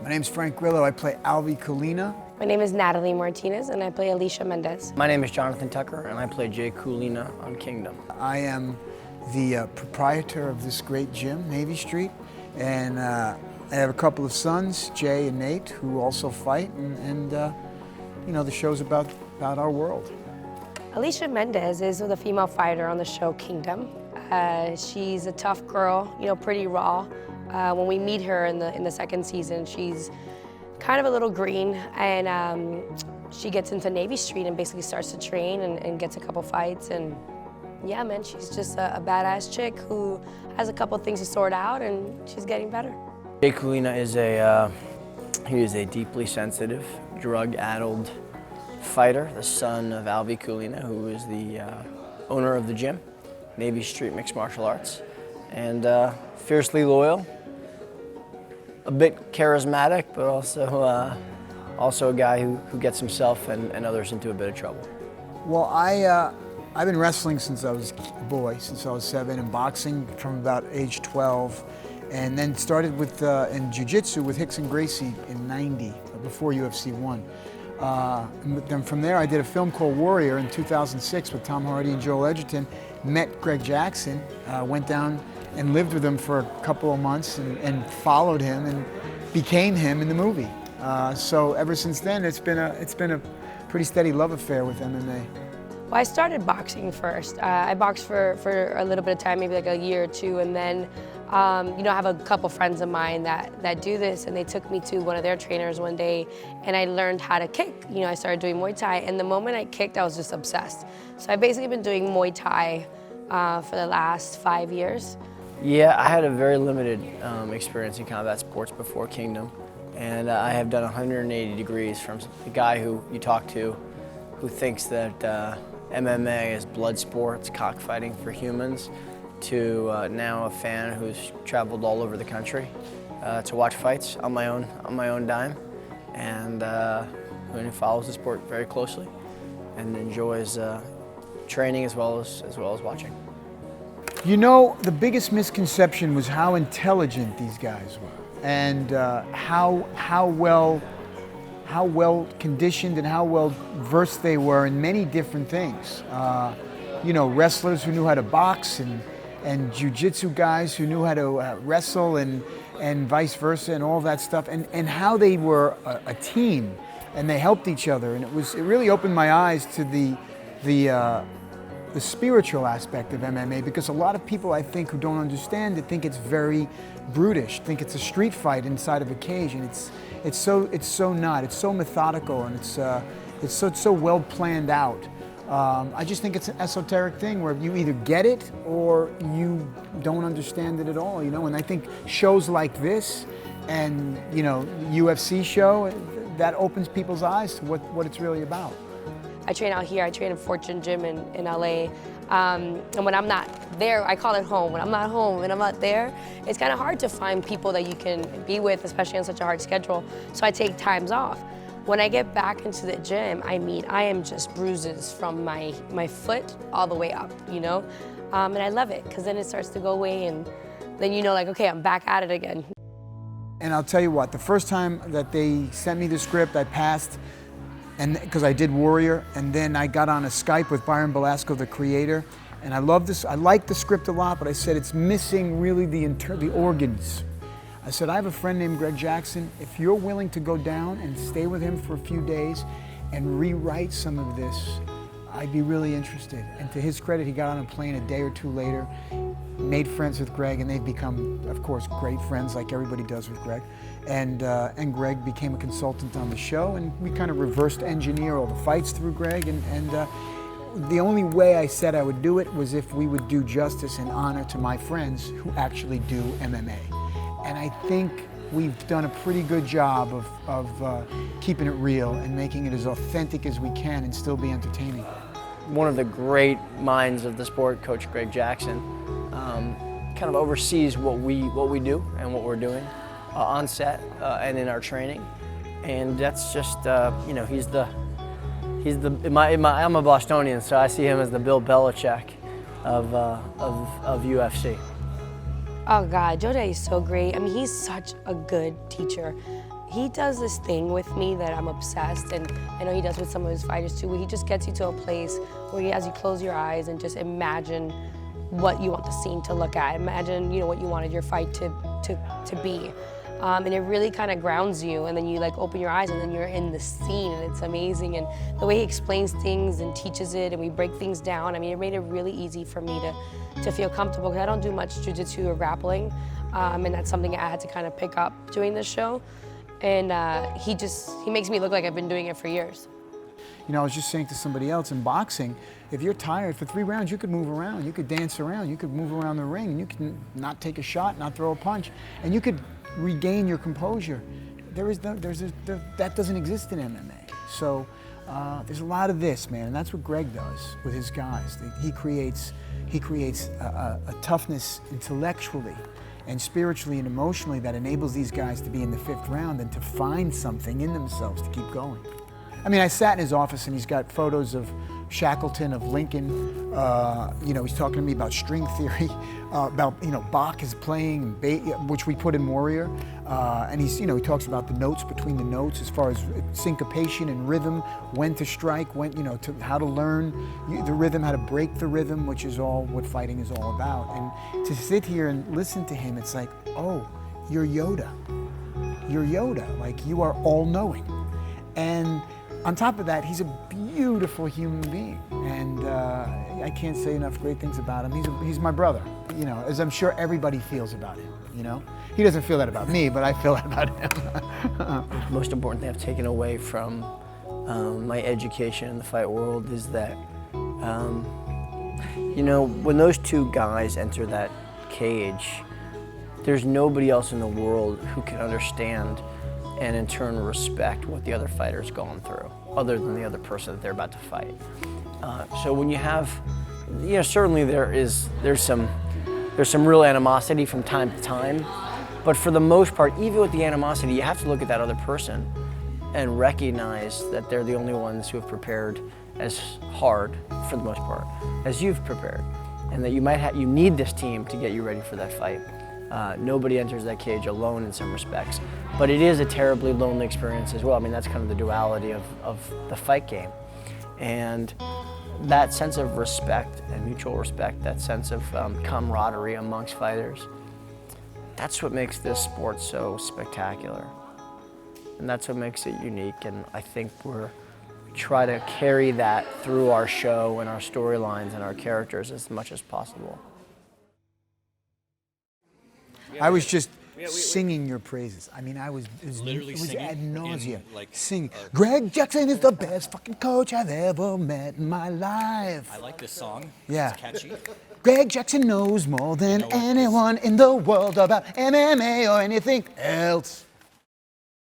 My name's Frank Grillo. I play Alvey Kulina. My name is Natalie Martinez, and I play Alicia Mendez. My name is Jonathan Tucker, and I play Jay Kulina on Kingdom. I am the proprietor of this great gym, Navy Street, and I have a couple of sons, Jay and Nate, who also fight, and you know, the show's about our world. Alicia Mendez is the female fighter on the show Kingdom. She's a tough girl, you know, pretty raw. When we meet her in the second season, she's kind of a little green, and she gets into Navy Street and basically starts to train and gets a couple fights. And yeah, man, she's just a badass chick who has a couple things to sort out, and she's getting better. Jay Kulina is he is a deeply sensitive, drug-addled fighter, the son of Alvey Kulina, who is the owner of the gym, Navy Street Mixed Martial Arts, and fiercely loyal, a bit charismatic, but also a guy who gets himself and others into a bit of trouble. Well, I've been wrestling since I was a boy, since I was 7, and boxing from about age 12, and then started with in jiu-jitsu with Rickson Gracie in '90, before UFC 1. And then from there I did a film called Warrior in 2006 with Tom Hardy and Joel Edgerton, met Greg Jackson, went down and lived with him for a couple of months and followed him and became him in the movie. So ever since then it's been a pretty steady love affair with MMA. Well, I started boxing first. I boxed for a little bit of time, maybe like a year or two, and then you know, I have a couple friends of mine that do this, and they took me to one of their trainers one day, and I learned how to kick. You know, I started doing Muay Thai, and the moment I kicked, I was just obsessed. So I've basically been doing Muay Thai for the last 5 years. Yeah, I had a very limited experience in combat sports before Kingdom, and I have done 180 degrees from the guy who you talk to who thinks that MMA is blood sports, cockfighting for humans, to now a fan who's traveled all over the country to watch fights on my own dime, and who follows the sport very closely and enjoys training as well as watching. You know, the biggest misconception was how intelligent these guys were, and how well conditioned and how well versed they were in many different things. You know, wrestlers who knew how to box, and jiu-jitsu guys who knew how to wrestle, and vice versa, and all that stuff, and how they were a team, and they helped each other, and it really opened my eyes to the spiritual aspect of MMA, because a lot of people, I think, who don't understand it think it's very brutish, think it's a street fight inside of a cage, and it's so not. It's so methodical, and it's so well planned out. I just think it's an esoteric thing where you either get it or you don't understand it at all, you know. And I think shows like this, and you know, UFC show, that opens people's eyes to what it's really about. I train out here. I train in Fortune Gym in LA. And when I'm not there, I call it home. When I'm not home and I'm not there, it's kind of hard to find people that you can be with, especially on such a hard schedule. So I take times off. When I get back into the gym, I mean, I am just bruises from my foot all the way up, you know? And I love it, because then it starts to go away, and then you know, like, okay, I'm back at it again. And I'll tell you what, the first time that they sent me the script, I passed, and because I did Warrior, and then I got on a Skype with Byron Belasco, the creator, and I love this. I like the script a lot, but I said it's missing really the organs. I said, I have a friend named Greg Jackson. If you're willing to go down and stay with him for a few days and rewrite some of this, I'd be really interested. And to his credit, he got on a plane a day or two later, made friends with Greg, and they've become, of course, great friends, like everybody does with Greg. And Greg became a consultant on the show, and we kind of reversed engineer all the fights through Greg. And the only way I said I would do it was if we would do justice and honor to my friends who actually do MMA. And I think we've done a pretty good job of keeping it real and making it as authentic as we can and still be entertaining. One of the great minds of the sport, Coach Greg Jackson, kind of oversees what we do and what we're doing on set and in our training, and that's just you know, I'm a Bostonian, so I see him as the Bill Belichick of UFC. Oh God, Joe Daddy's so great. I mean, he's such a good teacher. He does this thing with me that I'm obsessed, and I know he does with some of his fighters too, where he just gets you to a place where he has you close your eyes and just imagine what you want the scene to look at. Imagine, you know, what you wanted your fight to be. And it really kind of grounds you, and then you like open your eyes and then you're in the scene, and it's amazing. And the way he explains things and teaches it, and we break things down, I mean, it made it really easy for me to feel comfortable, because I don't do much jiu-jitsu or grappling, and that's something I had to kind of pick up doing this show. And he makes me look like I've been doing it for years. You know, I was just saying to somebody else, in boxing, if you're tired for 3 rounds, you could move around, you could dance around, you could move around the ring, and you can not take a shot, not throw a punch, and you could regain your composure. That doesn't exist in MMA. So there's a lot of this, man, and that's what Greg does with his guys. He creates a toughness intellectually and spiritually and emotionally that enables these guys to be in the 5th round and to find something in themselves to keep going. I mean, I sat in his office and he's got photos of Shackleton, of Lincoln. You know, he's talking to me about string theory, about, you know, Bach is playing, which we put in Warrior. And he's, you know, he talks about the notes between the notes as far as syncopation and rhythm, when to strike, when, you know, how to learn the rhythm, how to break the rhythm, which is all what fighting is all about. And to sit here and listen to him, it's like, oh, you're Yoda. You're Yoda, like you are all-knowing. And on top of that, he's a beautiful human being, and I can't say enough great things about him. He's my brother, you know, as I'm sure everybody feels about him, you know? He doesn't feel that about me, but I feel that about him. Most important thing I've taken away from my education in the fight world is that, you know, when those 2 guys enter that cage, there's nobody else in the world who can understand and in turn respect what the other fighter's gone through, other than the other person that they're about to fight. So when you have, you know, certainly there's some real animosity from time to time, but for the most part, even with the animosity, you have to look at that other person and recognize that they're the only ones who have prepared as hard, for the most part, as you've prepared, and that you need this team to get you ready for that fight. Nobody enters that cage alone in some respects, but it is a terribly lonely experience as well. I mean, that's kind of the duality of the fight game. And that sense of respect and mutual respect, that sense of camaraderie amongst fighters, that's what makes this sport so spectacular. And that's what makes it unique, and I think we try to carry that through our show and our storylines and our characters as much as possible. I was just singing your praises. I mean, it was singing ad nauseum. like singing. Greg Jackson is the best fucking coach I've ever met in my life. I like this song. Yeah. It's catchy. Greg Jackson knows more than anyone in the world about MMA or anything else.